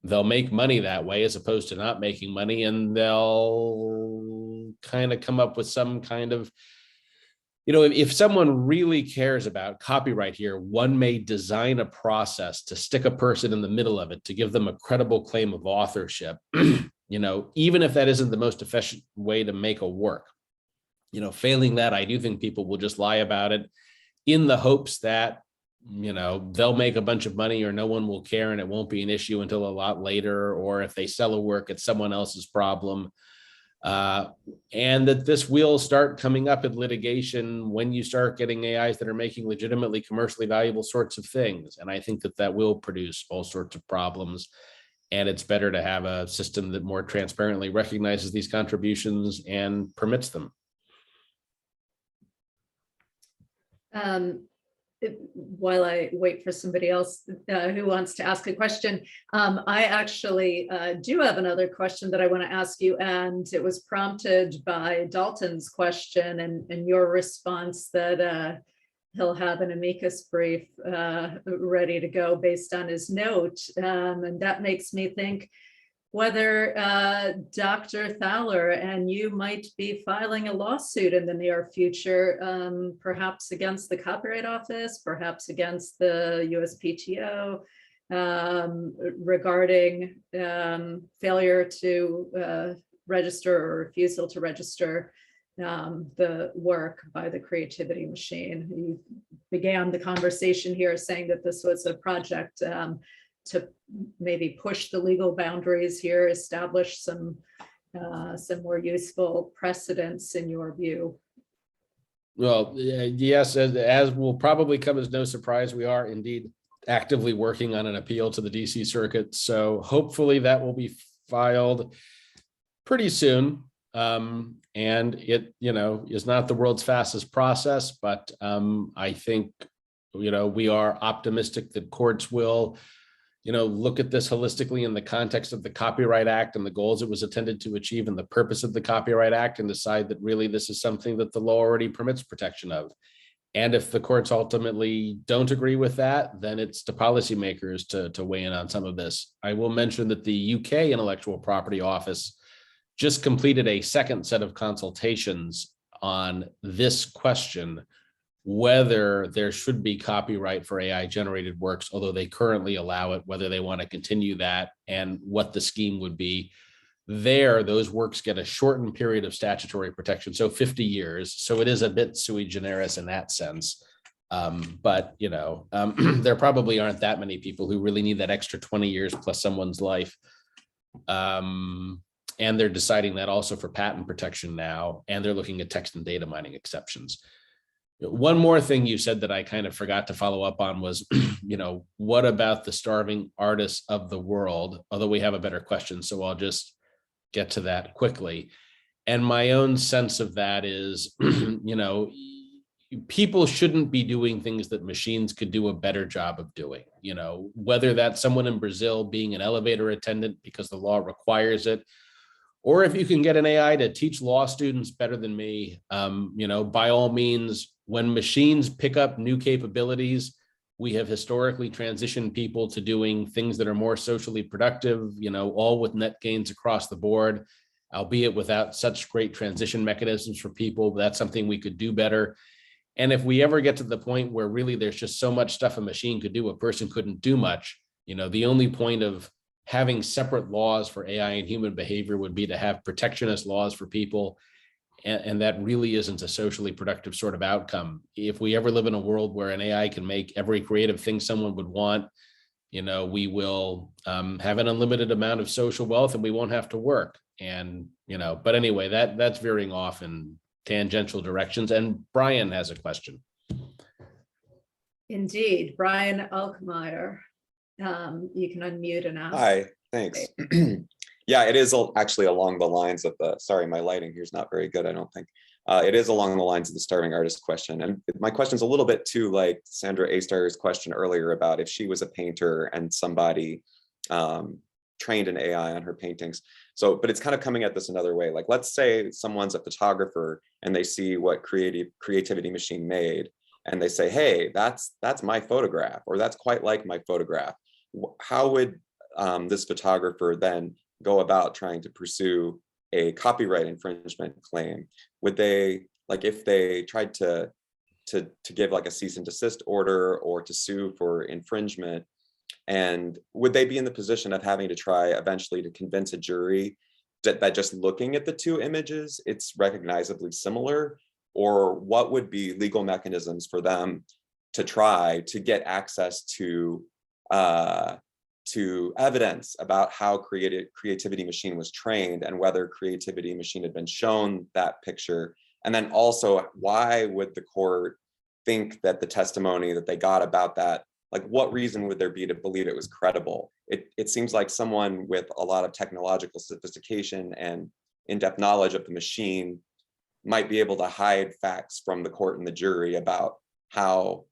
they'll make money that way as opposed to not making money, and they'll kind of come up with some kind of, if someone really cares about copyright here, one may design a process to stick a person in the middle of it to give them a credible claim of authorship, even if that isn't the most efficient way to make a work. Failing that, I do think people will just lie about it in the hopes that they'll make a bunch of money or no one will care and it won't be an issue until a lot later, or if they sell a work, it's someone else's problem. And that this will start coming up in litigation when you start getting AIs that are making legitimately commercially valuable sorts of things. And I think that will produce all sorts of problems. And it's better to have a system that more transparently recognizes these contributions and permits them. While I wait for somebody else who wants to ask a question, I actually do have another question that I want to ask you, and it was prompted by Dalton's question and your response that he'll have an amicus brief ready to go based on his note, and that makes me think whether Dr. Thaler and you might be filing a lawsuit in the near future, perhaps against the Copyright Office, perhaps against the USPTO, regarding failure to register or refusal to register the work by the creativity machine. You began the conversation here saying that this was a project to maybe push the legal boundaries here, establish some more useful precedents in your view. Well, yes, as will probably come as no surprise, we are indeed actively working on an appeal to the DC Circuit. So hopefully that will be filed pretty soon. And it, is not the world's fastest process, but I think, we are optimistic that courts will look at this holistically in the context of the Copyright Act and the goals it was intended to achieve and the purpose of the Copyright Act, and decide that really this is something that the law already permits protection of. And if the courts ultimately don't agree with that, then it's to policymakers to weigh in on some of this. I will mention that the UK Intellectual Property Office just completed a second set of consultations on this question, whether there should be copyright for AI generated works, although they currently allow it, whether they want to continue that and what the scheme would be. Those works get a shortened period of statutory protection, so 50 years. So it is a bit sui generis in that sense. But there probably aren't that many people who really need that extra 20 years plus someone's life. And they're deciding that also for patent protection now, and they're looking at text and data mining exceptions. One more thing you said that I kind of forgot to follow up on was, what about the starving artists of the world? Although we have a better question, so I'll just get to that quickly. And my own sense of that is, people shouldn't be doing things that machines could do a better job of doing, whether that's someone in Brazil being an elevator attendant because the law requires it, or if you can get an AI to teach law students better than me, by all means. When machines pick up new capabilities, we have historically transitioned people to doing things that are more socially productive, all with net gains across the board, albeit without such great transition mechanisms for people. But that's something we could do better. And if we ever get to the point where really there's just so much stuff a machine could do, a person couldn't do much, the only point of having separate laws for AI and human behavior would be to have protectionist laws for people. And that really isn't a socially productive sort of outcome. If we ever live in a world where an AI can make every creative thing someone would want, we will have an unlimited amount of social wealth and we won't have to work. And, but anyway, that's veering off in tangential directions. And Brian has a question. Indeed, Brian Alkmeyer. You can unmute and ask. Hi, thanks. Yeah, it is actually along the lines of the, sorry, my lighting here's not very good, I don't think. It is along the lines of the starving artist question. And my question's a little bit too like Sandra A-Star's question earlier about if she was a painter and somebody trained an AI on her paintings. So, but it's kind of coming at this another way. Like, let's say someone's a photographer and they see what creativity machine made, and they say, hey, that's my photograph, or that's quite like my photograph. How would this photographer then go about trying to pursue a copyright infringement claim? Would they, like, if they tried to give like a cease and desist order or to sue for infringement, and would they be in the position of having to try eventually to convince a jury that just looking at the two images, it's recognizably similar? Or what would be legal mechanisms for them to try to get access to evidence about how creativity machine was trained and whether creativity machine had been shown that picture? And then also, why would the court think that the testimony that they got about that, like what reason would there be to believe it was credible? It seems like someone with a lot of technological sophistication and in-depth knowledge of the machine might be able to hide facts from the court and the jury about how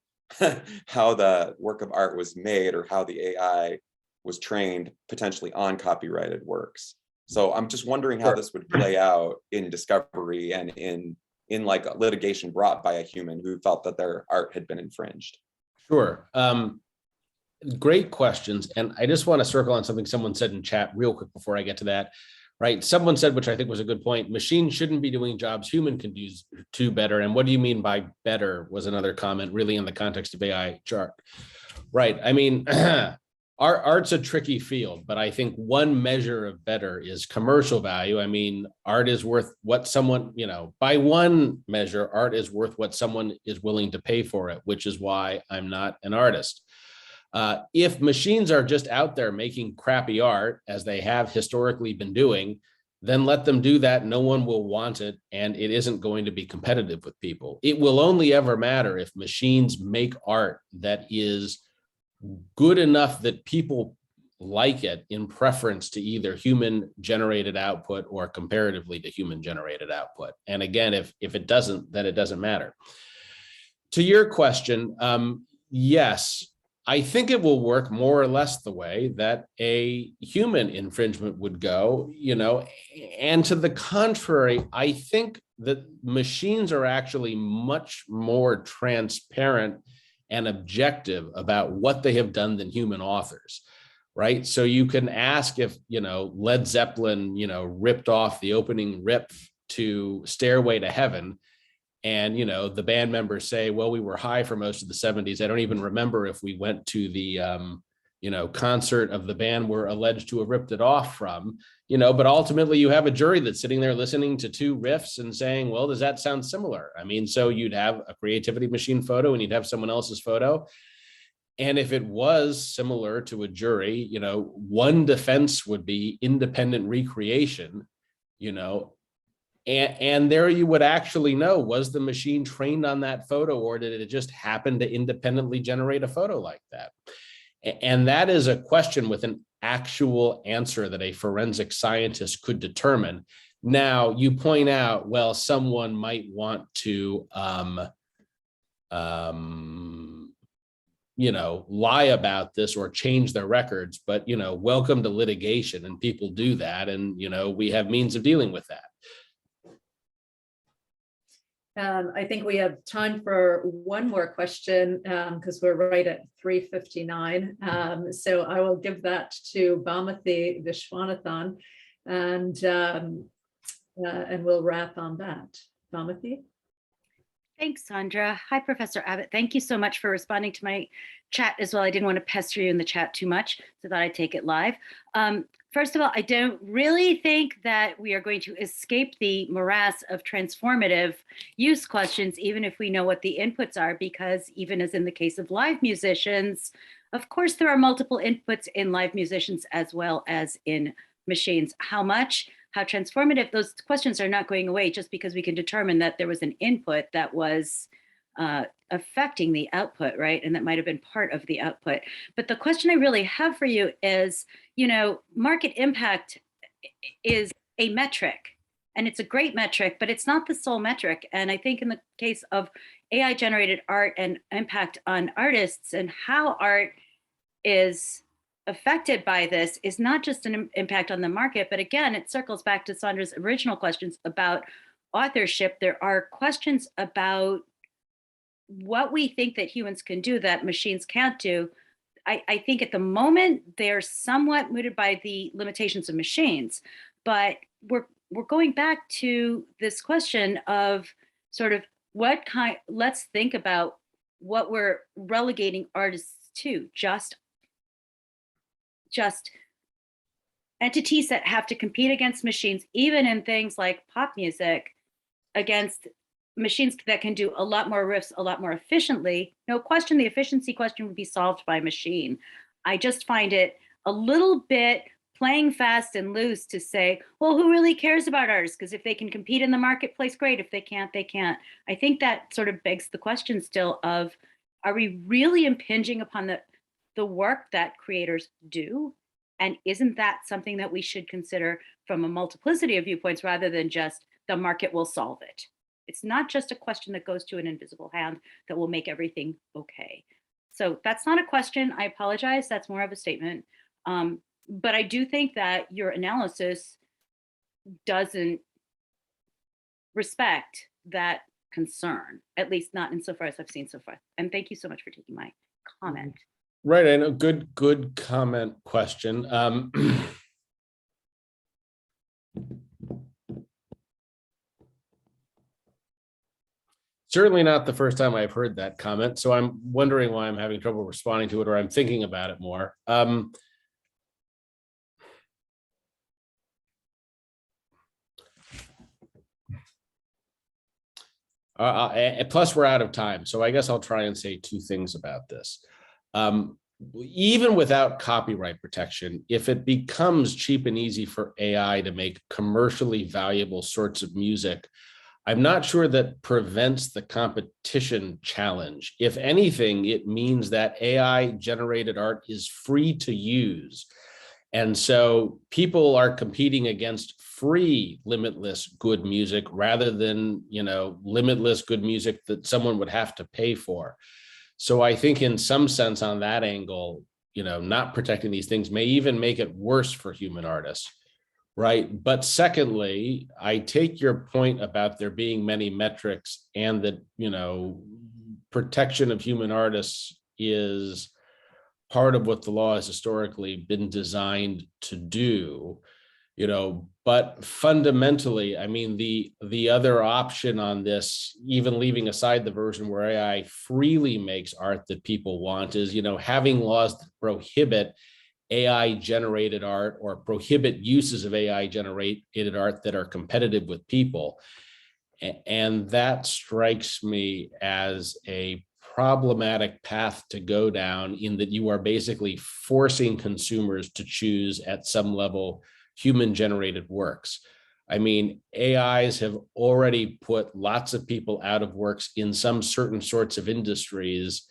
how the work of art was made or how the AI was trained potentially on copyrighted works. So I'm just wondering how this would play out in discovery and in like a litigation brought by a human who felt that their art had been infringed. Sure. Great questions. And I just want to circle on something someone said in chat real quick before I get to that. Right. Someone said, which I think was a good point, machines shouldn't be doing jobs human can do better. And what do you mean by better was another comment, really in the context of AI chart. Right. I mean, art's a tricky field, but I think one measure of better is commercial value. I mean, art is worth what someone, by one measure, art is worth what someone is willing to pay for it, which is why I'm not an artist. If machines are just out there making crappy art, as they have historically been doing, then let them do that. No one will want it, and it isn't going to be competitive with people. It will only ever matter if machines make art that is good enough that people like it in preference to either human-generated output or comparatively to human-generated output. And again, if it doesn't, then it doesn't matter. To your question, yes, I think it will work more or less the way that a human infringement would go, and to the contrary, I think that machines are actually much more transparent and objective about what they have done than human authors, right? So you can ask if, Led Zeppelin, ripped off the opening riff to Stairway to Heaven, and, the band members say, well, we were high for most of the 70s. I don't even remember if we went to the, concert of the band we're alleged to have ripped it off from, but ultimately you have a jury that's sitting there listening to two riffs and saying, well, does that sound similar? I mean, so you'd have a creativity machine photo and you'd have someone else's photo. And if it was similar to a jury, one defense would be independent recreation, and there you would actually know, was the machine trained on that photo, or did it just happen to independently generate a photo like that? And that is a question with an actual answer that a forensic scientist could determine. Now, you point out, well, someone might want to, lie about this or change their records, but, welcome to litigation, and people do that. And, we have means of dealing with that. I think we have time for one more question because we're right at 3:59. So I will give that to Bhamathi Vishwanathan, and we'll wrap on that. Bhamathi? Thanks, Sandra. Hi, Professor Abbott. Thank you so much for responding to my chat as well. I didn't want to pester you in the chat too much, so I thought I'd take it live. First of all, I don't really think that we are going to escape the morass of transformative use questions, even if we know what the inputs are, because even as in the case of live musicians, of course, there are multiple inputs in live musicians as well as in machines. How much, how transformative, those questions are not going away just because we can determine that there was an input that was affecting the output, right? And that might have been part of the output. But the question I really have for you is, market impact is a metric, and it's a great metric, but it's not the sole metric. And I think in the case of AI generated art and impact on artists and how art is affected by this is not just an impact on the market, but again, it circles back to Sandra's original questions about authorship. There are questions about what we think that humans can do that machines can't do. I think at the moment they're somewhat mooted by the limitations of machines, but we're going back to this question of sort of let's think about what we're relegating artists to, just entities that have to compete against machines, even in things like pop music, against machines that can do a lot more riffs a lot more efficiently. No question, the efficiency question would be solved by machine. I just find it a little bit playing fast and loose to say, well, who really cares about artists? Because if they can compete in the marketplace, great. If they can't, they can't. I think that sort of begs the question still of, are we really impinging upon the work that creators do? And isn't that something that we should consider from a multiplicity of viewpoints rather than just the market will solve it? It's not just a question that goes to an invisible hand that will make everything okay. So that's not a question. I apologize. That's more of a statement. But I do think that your analysis doesn't respect that concern, at least not insofar as I've seen so far. And thank you so much for taking my comment. Right, I know, good comment, question. Certainly not the first time I've heard that comment, so I'm wondering why I'm having trouble responding to it, or I'm thinking about it more. Plus, we're out of time, so I guess I'll try and say two things about this. Even without copyright protection, if it becomes cheap and easy for AI to make commercially valuable sorts of music, I'm not sure that prevents the competition challenge. If anything, it means that AI generated art is free to use. And so people are competing against free, limitless good music rather than, limitless good music that someone would have to pay for. So I think in some sense on that angle, not protecting these things may even make it worse for human artists. Right. But secondly, I take your point about there being many metrics and that, protection of human artists is part of what the law has historically been designed to do, but fundamentally, I mean, the other option on this, even leaving aside the version where AI freely makes art that people want, is, having laws that prohibit AI generated art or prohibit uses of AI generated art that are competitive with people. And that strikes me as a problematic path to go down, in that you are basically forcing consumers to choose at some level human generated works. I mean, AIs have already put lots of people out of works in some certain sorts of industries.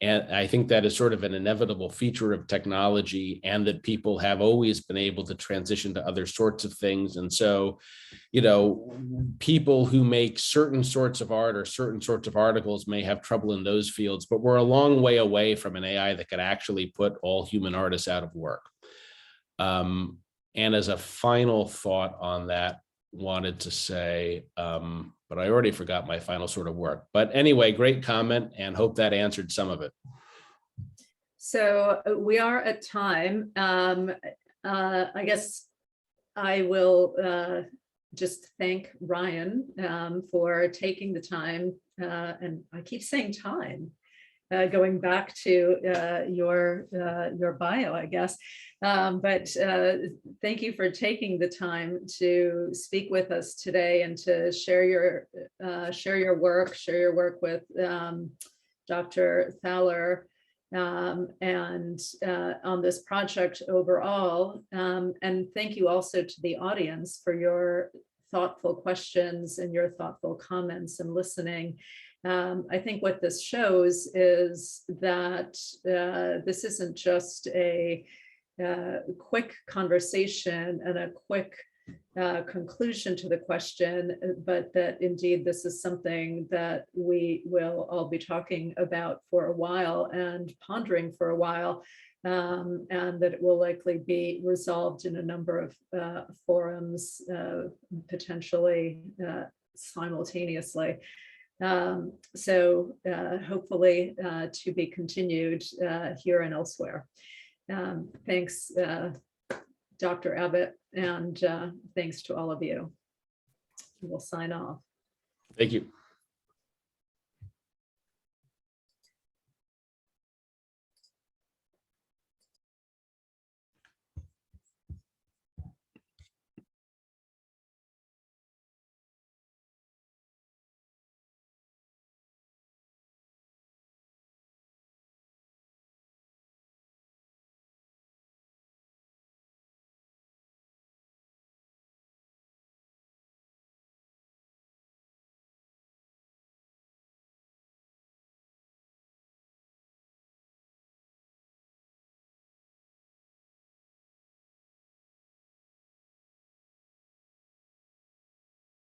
And I think that is sort of an inevitable feature of technology, and that people have always been able to transition to other sorts of things. And so, people who make certain sorts of art or certain sorts of articles may have trouble in those fields, but we're a long way away from an AI that could actually put all human artists out of work. And as a final thought on that, wanted to say, but I already forgot my final sort of work. But anyway, great comment, and hope that answered some of it. So we are at time. I guess I will just thank Ryan for taking the time, and I keep saying time, going back to your bio, I guess. But thank you for taking the time to speak with us today and to share your work with Dr. Thaler and on this project overall. And thank you also to the audience for your thoughtful questions and your thoughtful comments and listening. I think what this shows is that this isn't just a quick conversation and a quick conclusion to the question, but that indeed this is something that we will all be talking about for a while and pondering for a while, and that it will likely be resolved in a number of forums, potentially simultaneously. So hopefully to be continued here and elsewhere. Thanks, Dr. Abbott, and thanks to all of you. We'll sign off. Thank you.